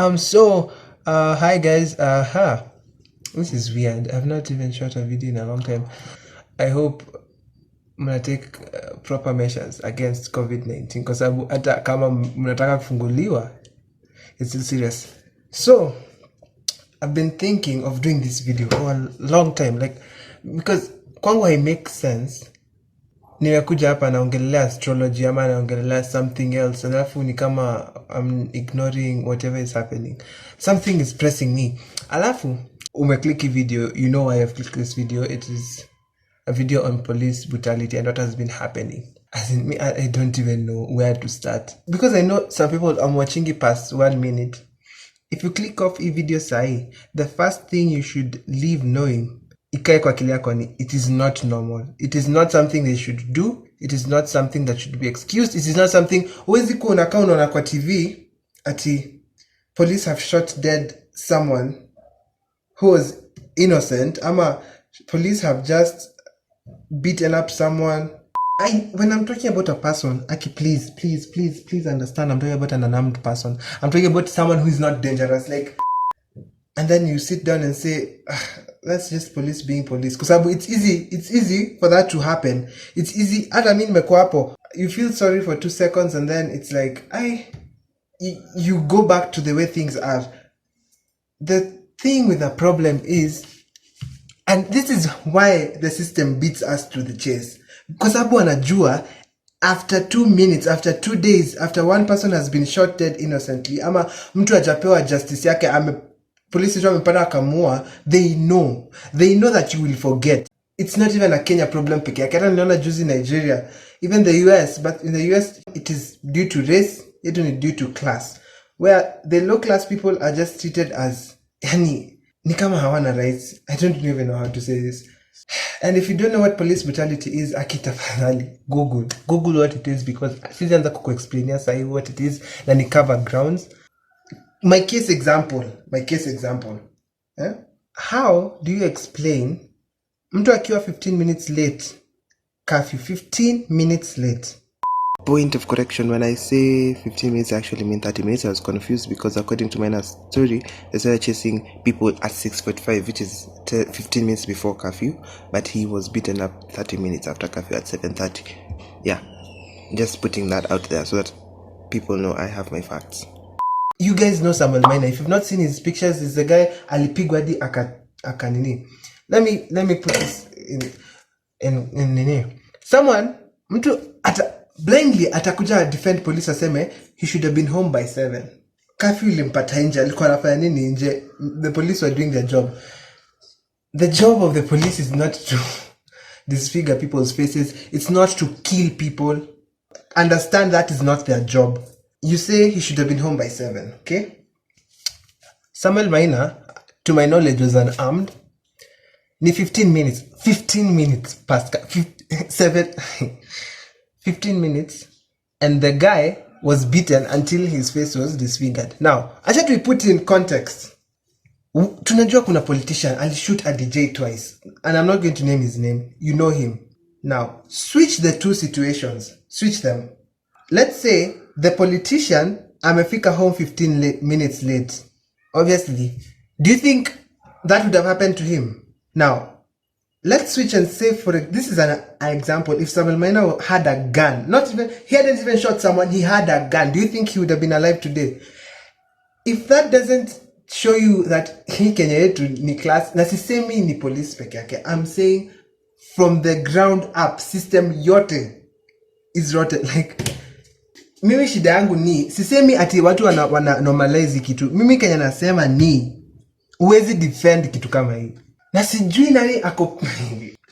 Hi guys. This is weird. I've not even shot a video in a long time. I hope mna take proper measures against COVID-19 kwa sababu hata kama mnataka kufunguliwa, it's still serious. So, I've been thinking of doing this video for a long time, because kwangu I make sense. Nimekuja hapa naongelea astrology ama naongelea something else, alafu ni kama I'm ignoring whatever is happening. Something is pressing me. Alafu umeclick video, you know why I've clicked this video. It is a video on police brutality and what has been happening. As in me, I don't even know where to start. Because I know some people are watching it past 1 minute. If you click off a video sahi, the first thing you should leave knowing, ikae kwa akili yako ni, it is not normal. It is not something they should do. It is not something that should be excused. It is not something, huwezi kuwa unakaa unaona kwa TV, ati police have shot dead someone who was innocent, ama police have just beaten up someone. When I'm talking about a person, Aki, please understand, I'm talking about an unarmed person. I'm talking about someone who is not dangerous. And then you sit down and say, that's just police being police. Because it's easy for that to happen. It's easy. You feel sorry for 2 seconds and then it's like, you go back to the way things are. The thing with the problem is, and this is why the system beats us to the chase. Because anajua, after 2 minutes, after 2 days, after one person has been shot dead innocently, ama mtu hajapewa justice yake, police wamepata akamua, they know that you will forget. It's not even a Kenya problem peke yake. Hata niliona juzi Nigeria, even the US, but in the US it is due to race, it is due to class, where the low class people are just treated as ni kama hawana rights. I don't even know how to say this. And if you don't know what police brutality is, akitafadhali Google what it is, because sijaanza kukuexplainia sahi what it is na ni cover grounds. My case example. How do you explain mtu akiwa 15 minutes late, curfew 15 minutes late? Point of correction, when I say 15 minutes I actually mean 30 minutes. I was confused because according to my story, they started chasing people at 6:45, which is 15 minutes before curfew, but he was beaten up 30 minutes after curfew at 7:30. Yeah, just putting that out there so that people know I have my facts. You guys know Samuel Maina. If you've not seen his pictures, he's the guy alipigwa di akanini. Let me put this in nini. Someone mtu blindly atakuja defend police aseme he should have been home by 7. Curfew ilimpata nje, alikuwa anafanya nini nje? The police were doing their job. The job of the police is not to disfigure people's faces. It's not to kill people. Understand that is not their job. You say he should have been home by 7, okay? Samuel Maina, to my knowledge, was unarmed. Ni 15 minutes past 7. 15 minutes, and the guy was beaten until his face was disfigured. Now, I should be put in context. Tunajua kuna politician alishoot a DJ twice, and I'm not going to name his name. You know him. Now, switch the two situations. Switch them. Let's say the politician amefika home 15 minutes late. Obviously, do you think that would have happened to him? Now, let's switch and say, this is an example. If Samuel Maina had a gun, he hadn't even shot someone, he had a gun, do you think he would have been alive today? If that doesn't show you that he Kenya yetu ni class, na sisemi ni police peke yake, I'm saying from the ground up, system yote is rotten. Mimi shida yangu ni, sisemi ati watu wana normalize kitu. Mimi Kenya nasema ni, uwezi defend kitu kama hii. Na sijui nani ako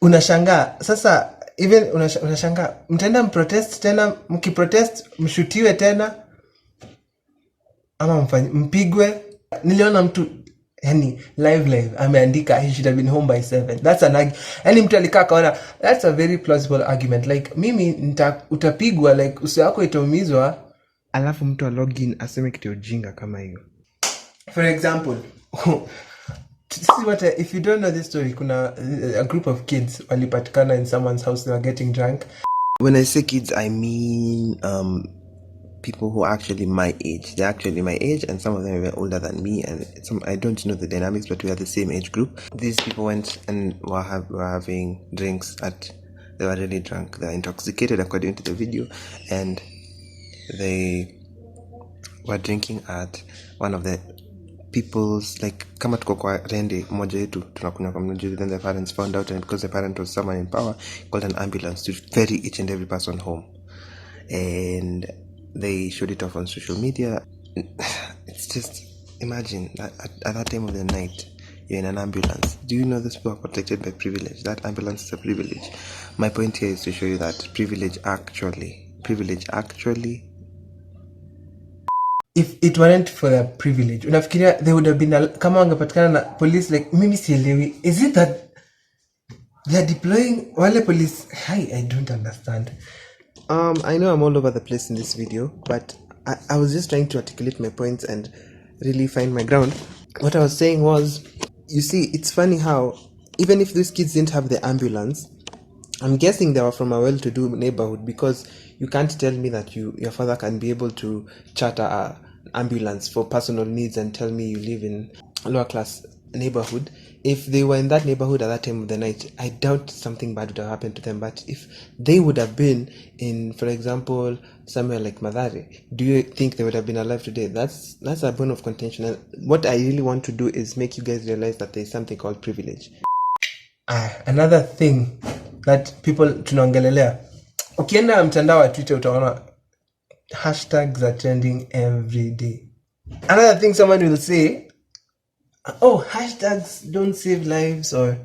unashangaa. Sasa even unashangaa, mtaenda mprotest tena, mkiprotest mshutiwe tena ama mpigwe. Niliona mtu live ameandika he should have been home by 7. That's an mtu alikaa kaona, that's a very plausible argument. Mimi utapigwa, uso wako itaumizwa, alafu mtu login aseme kitu ujinga kama hiyo. For example, if you don't know this story, kuna a group of kids walipatikana in someone's house, they were getting drunk. When I say kids, I mean people who are actually my age. They're actually my age, and some of them were older than me, and I don't know the dynamics, but we are the same age group. These people went and were having drinks they were really drunk, they were intoxicated according to the video, and they were drinking at one of the people's, like, kama tuko kwa rende moja yetu tunakunywa kwa mmoja. Then the parents found out, and because the parent was someone in power, called an ambulance to ferry each and every person home, and they showed it off on social media. It's just, imagine that at that time of the night you're in an ambulance. Do you know these people are protected by privilege? That ambulance is a privilege. My point here is to show you that privilege actually, if it weren't for the privilege, unafikiria they would have been, kama wangepatikana na police, like, mimi sielewi, is it that they're deploying wale police? I don't understand. I know I'm all over the place in this video, but I was just trying to articulate my points and really find my ground. What I was saying was, you see, it's funny how even if these kids didn't have the ambulance, I'm guessing they were from a well-to-do neighborhood, because you can't tell me that your father can be able to charter an ambulance for personal needs and tell me you live in a lower class neighborhood. If they were in that neighborhood at that time of the night, I doubt something bad would have happened to them. But if they would have been in, for example, somewhere like Mathare, do you think they would have been alive today? That's a bone of contention. And what I really want to do is make you guys realize that there's something called privilege. Another thing that people tunaongelelea, ukienda mtandao wa Twitter utaona hashtags are trending every day. Another thing someone will say, oh, hashtags don't save lives, or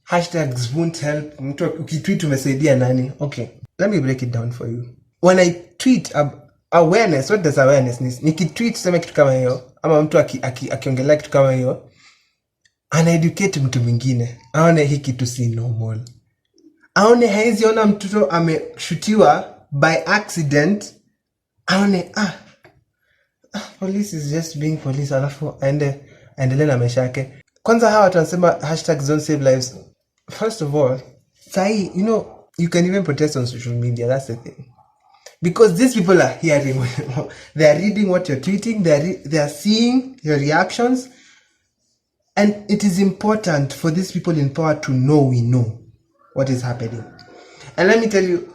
hashtags won't help. Mtu ukitweet umesaidia nani? Okay, let me break it down for you. When I tweet awareness, what does awareness mean? Nikitweet sema kitu kama hiyo, ama mtu akiongelea kitu kama hiyo, ana-educate mtu mwingine, aone hii kitu si normal. Aone haezi ona mtoto ameshutiwa by accident, aone police is just being police, alafu aendelee na maisha yake. Kwanza hawa watu wanasema hashtags don't save lives. First of all, sahi, you can even protest on social media. That's the thing. Because these people are hearing, they are reading what you're tweeting, they are seeing your reactions, and it is important for these people in power to know we know what is happening. And let me tell you,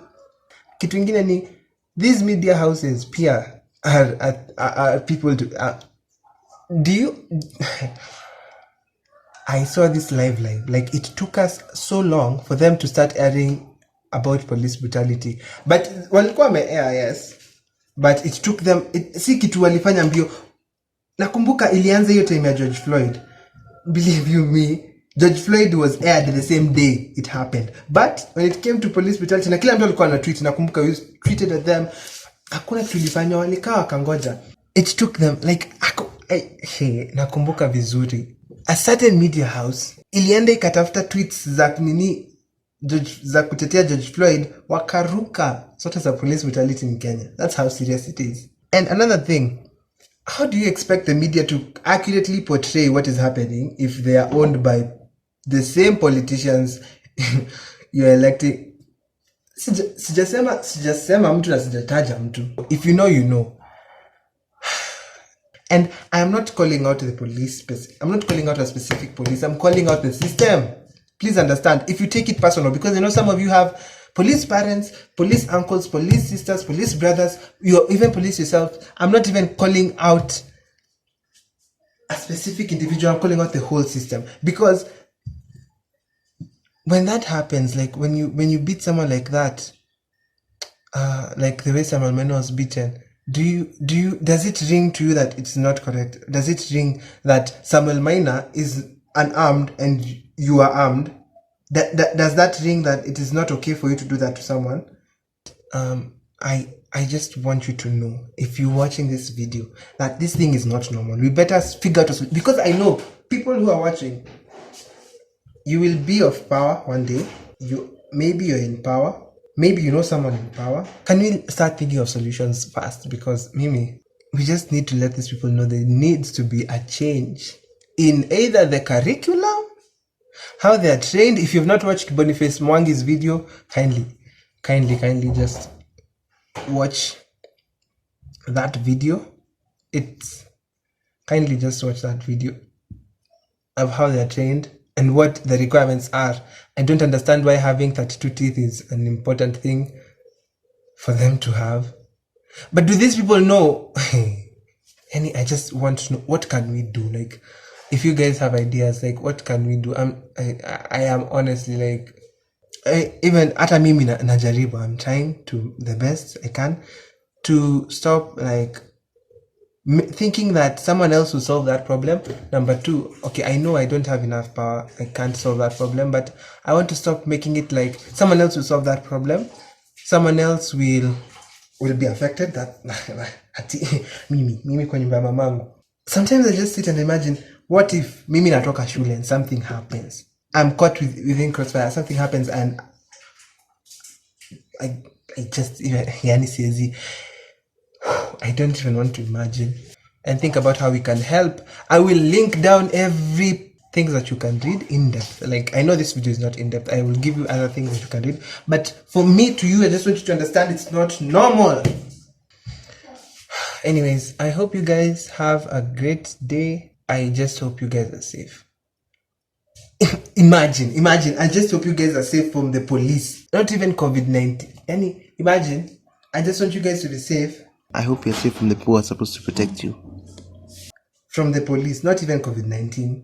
kitu ingine ni, these media houses pia are people to, do you I saw this live, like, it took us so long for them to start airing about police brutality, but walikuwa air, yes, but it took them, si kitu walifanya mbio. Nakumbuka ilianza hiyo time ya George Floyd. Believe you me, George Floyd was aired the same day it happened. But when it came to police brutality, na kila mtu alikuwa na tweet, nakumbuka we tweeted at them, hakuna tulifanya, walikaa wakangoja. It took them like, nakumbuka vizuri, a certain media house ilienda ikatafuta tweets za kutetea George Floyd, wakaruka zote za police brutality in Kenya. That's how serious it is. And another thing, how do you expect the media to accurately portray what is happening if they are owned by the same politicians you're electing? Sijasema mtu na sijataja mtu. If you know, you know. And I am not calling out the police. I'm not calling out a specific police. I'm calling out the system. Please understand. If you take it personal, because some of you have police parents, police uncles, police sisters, police brothers, you're even police yourself. I'm not even calling out a specific individual. I'm calling out the whole system. Because when that happens, like when you beat someone like that, like the way Samuel Meno was beaten, does it ring to you that it's not correct? Does it ring that Samuel Maina is unarmed and you are armed? Does that ring that it is not okay for you to do that to someone? I just want you to know, if you're watching this video, that this thing is not normal. We better figure out, because I know people who are watching, you will be of power one day. Maybe you're in power. Maybe you know someone in power. Can we start thinking of solutions fast? Because Mimi, we just need to let these people know there needs to be a change in either the curriculum, how they are trained. If you've not watched Boniface Mwangi's video, kindly just watch that video. It's kindly just watch that video of how they're trained and what the requirements are. I don't understand why having 32 teeth is an important thing for them to have. But do these people know? I just want to know, what can we do? Like, if you guys have ideas, like, what can we do? I am honestly like, even hata mimi najaribu. I'm trying to the best I can to stop like thinking that someone else will solve that problem. Number two, okay, I know I don't have enough power, I can't solve that problem, but I want to stop making it like someone else will solve that problem, someone else will be affected. That mimi kwa nyumba ya mamangu. Sometimes I just sit and imagine, what if mimi natoka shule and something happens, I'm caught within crossfire, something happens, and I just yani siezi, I don't even want to imagine and think about how we can help. I will link down every things that you can read in depth. Like, I know this video is not in depth. I will give you other things that you can read. But for me, to you, I just want you to understand it's not normal. Anyways, I hope you guys have a great day. I just hope you guys are safe. Imagine. I just hope you guys are safe from the police. Not even COVID-19. Imagine. I just want you guys to be safe. I hope you're safe from the people who are supposed to protect you. From the police, not even COVID-19.